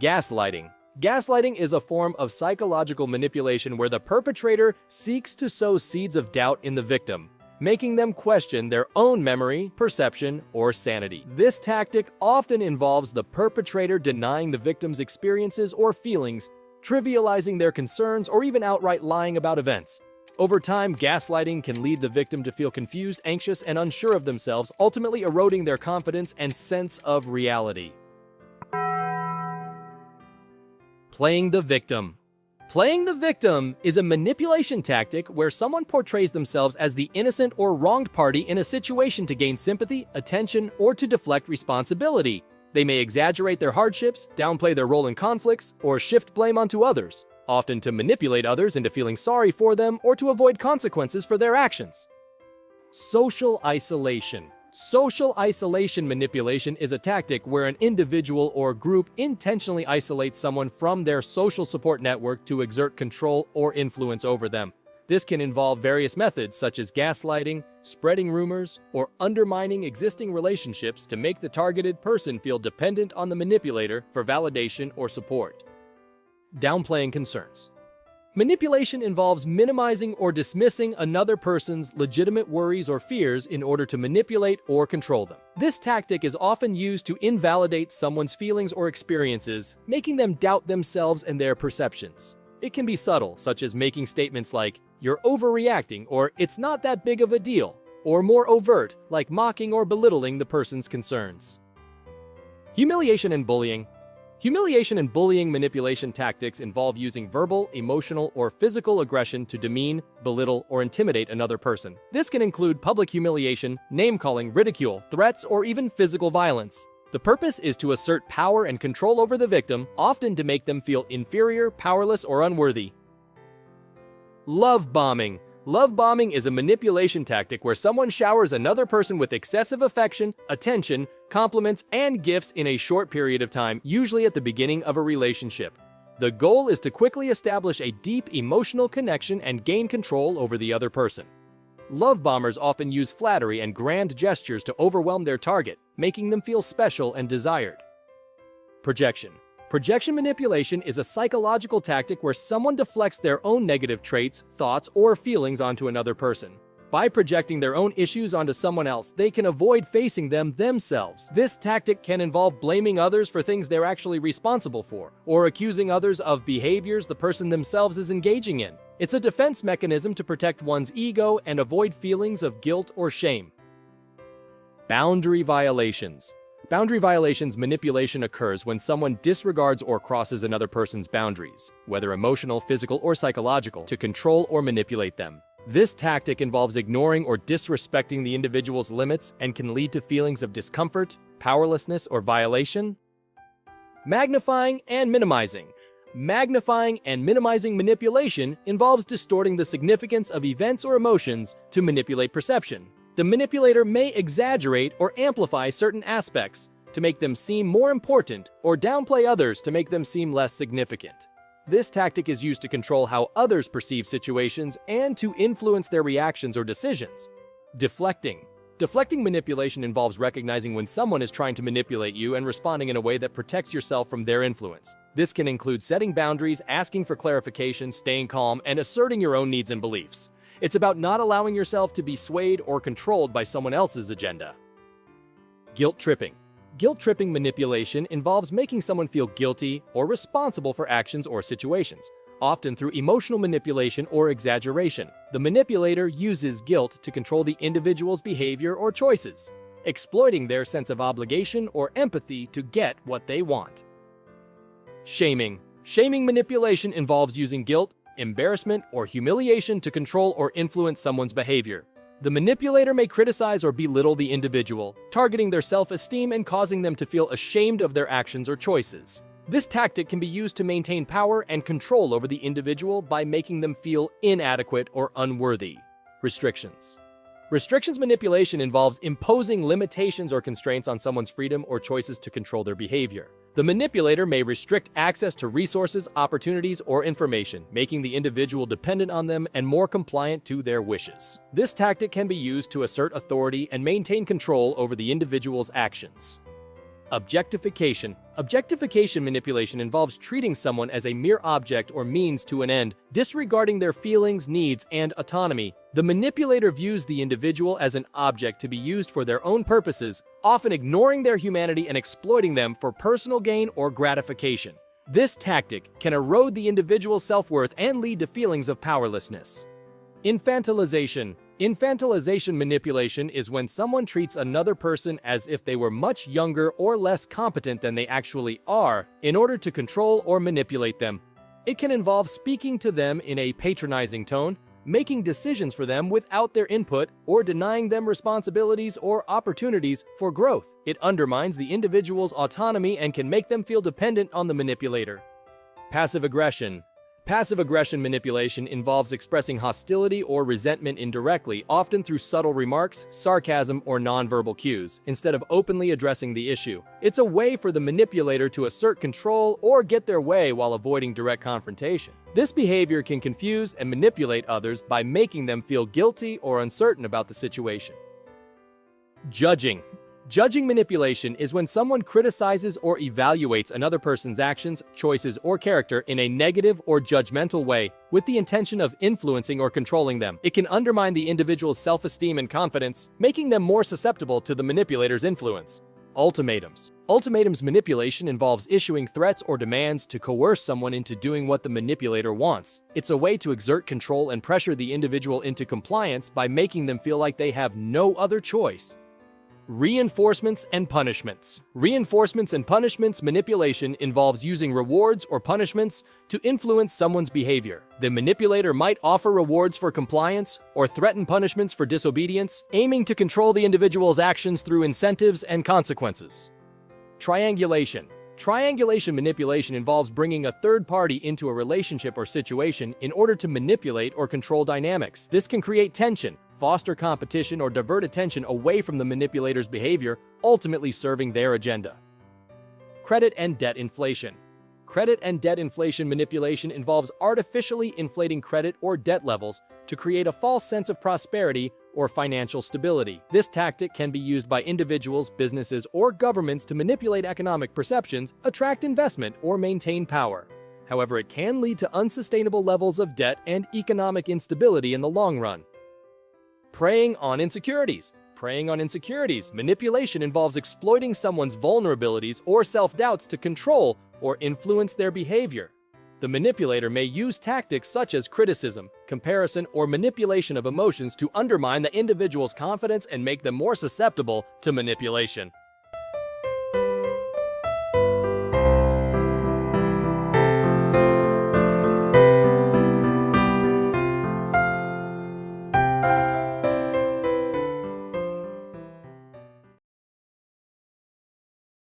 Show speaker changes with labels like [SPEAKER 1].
[SPEAKER 1] Gaslighting. Gaslighting is a form of psychological manipulation where the perpetrator seeks to sow seeds of doubt in the victim, making them question their own memory, perception, or sanity. This tactic often involves the perpetrator denying the victim's experiences or feelings, trivializing their concerns, or even outright lying about events. Over time, gaslighting can lead the victim to feel confused, anxious, and unsure of themselves, ultimately eroding their confidence and sense of reality. Playing the victim. Playing the victim is a manipulation tactic where someone portrays themselves as the innocent or wronged party in a situation to gain sympathy, attention, or to deflect responsibility. They may exaggerate their hardships, downplay their role in conflicts, or shift blame onto others, often to manipulate others into feeling sorry for them or to avoid consequences for their actions. Social isolation. Social isolation manipulation is a tactic where an individual or group intentionally isolates someone from their social support network to exert control or influence over them. This can involve various methods such as gaslighting, spreading rumors, or undermining existing relationships to make the targeted person feel dependent on the manipulator for validation or support. Downplaying concerns. Manipulation involves minimizing or dismissing another person's legitimate worries or fears in order to manipulate or control them. This tactic is often used to invalidate someone's feelings or experiences, making them doubt themselves and their perceptions. It can be subtle, such as making statements like, "You're overreacting," or "It's not that big of a deal," or more overt, like mocking or belittling the person's concerns. Humiliation and bullying. Humiliation and bullying manipulation tactics involve using verbal, emotional, or physical aggression to demean, belittle, or intimidate another person. This can include public humiliation, name-calling, ridicule, threats, or even physical violence. The purpose is to assert power and control over the victim, often to make them feel inferior, powerless, or unworthy. Love bombing. Love bombing is a manipulation tactic where someone showers another person with excessive affection, attention, compliments, and gifts in a short period of time, usually at the beginning of a relationship. The goal is to quickly establish a deep emotional connection and gain control over the other person. Love bombers often use flattery and grand gestures to overwhelm their target, making them feel special and desired. Projection. Projection manipulation is a psychological tactic where someone deflects their own negative traits, thoughts, or feelings onto another person. By projecting their own issues onto someone else, they can avoid facing them themselves. This tactic can involve blaming others for things they're actually responsible for, or accusing others of behaviors the person themselves is engaging in. It's a defense mechanism to protect one's ego and avoid feelings of guilt or shame. Boundary violations. Boundary violations manipulation occurs when someone disregards or crosses another person's boundaries, whether emotional, physical, or psychological, to control or manipulate them. This tactic involves ignoring or disrespecting the individual's limits and can lead to feelings of discomfort, powerlessness, or violation. Magnifying and minimizing. Magnifying and minimizing manipulation involves distorting the significance of events or emotions to manipulate perception. The manipulator may exaggerate or amplify certain aspects to make them seem more important or downplay others to make them seem less significant. This tactic is used to control how others perceive situations and to influence their reactions or decisions. Deflecting. Deflecting manipulation involves recognizing when someone is trying to manipulate you and responding in a way that protects yourself from their influence. This can include setting boundaries, asking for clarification, staying calm, and asserting your own needs and beliefs. It's about not allowing yourself to be swayed or controlled by someone else's agenda. Guilt tripping. Guilt tripping manipulation involves making someone feel guilty or responsible for actions or situations, often through emotional manipulation or exaggeration. The manipulator uses guilt to control the individual's behavior or choices, exploiting their sense of obligation or empathy to get what they want. Shaming. Shaming manipulation involves using guilt, embarrassment, or humiliation to control or influence someone's behavior. The manipulator may criticize or belittle the individual, targeting their self-esteem and causing them to feel ashamed of their actions or choices. This tactic can be used to maintain power and control over the individual by making them feel inadequate or unworthy. Restrictions. Restrictions manipulation involves imposing limitations or constraints on someone's freedom or choices to control their behavior. The manipulator may restrict access to resources, opportunities, or information, making the individual dependent on them and more compliant to their wishes. This tactic can be used to assert authority and maintain control over the individual's actions. Objectification. Objectification manipulation involves treating someone as a mere object or means to an end, disregarding their feelings, needs, and autonomy. The manipulator views the individual as an object to be used for their own purposes, often ignoring their humanity and exploiting them for personal gain or gratification. This tactic can erode the individual's self-worth and lead to feelings of powerlessness. Infantilization. Infantilization manipulation is when someone treats another person as if they were much younger or less competent than they actually are in order to control or manipulate them. It can involve speaking to them in a patronizing tone, making decisions for them without their input, or denying them responsibilities or opportunities for growth. It undermines the individual's autonomy and can make them feel dependent on the manipulator. Passive aggression. Passive aggression manipulation involves expressing hostility or resentment indirectly, often through subtle remarks, sarcasm, or nonverbal cues, instead of openly addressing the issue. It's a way for the manipulator to assert control or get their way while avoiding direct confrontation. This behavior can confuse and manipulate others by making them feel guilty or uncertain about the situation. Judging. Judging manipulation is when someone criticizes or evaluates another person's actions, choices, or character in a negative or judgmental way with the intention of influencing or controlling them. It can undermine the individual's self-esteem and confidence, making them more susceptible to the manipulator's influence. Ultimatums. Ultimatums manipulation involves issuing threats or demands to coerce someone into doing what the manipulator wants. It's a way to exert control and pressure the individual into compliance by making them feel like they have no other choice. Reinforcements and punishments. Reinforcements and punishments manipulation involves using rewards or punishments to influence someone's behavior. The manipulator might offer rewards for compliance or threaten punishments for disobedience, aiming to control the individual's actions through incentives and consequences. Triangulation. Triangulation manipulation involves bringing a third party into a relationship or situation in order to manipulate or control dynamics. This can create tension, foster competition, or divert attention away from the manipulator's behavior, ultimately serving their agenda. Credit and debt inflation. Credit and debt inflation manipulation involves artificially inflating credit or debt levels to create a false sense of prosperity or financial stability. This tactic can be used by individuals, businesses, or governments to manipulate economic perceptions, attract investment, or maintain power. However, it can lead to unsustainable levels of debt and economic instability in the long run. Preying on insecurities. Preying on insecurities. Manipulation involves exploiting someone's vulnerabilities or self-doubts to control or influence their behavior. The manipulator may use tactics such as criticism, comparison, or manipulation of emotions to undermine the individual's confidence and make them more susceptible to manipulation.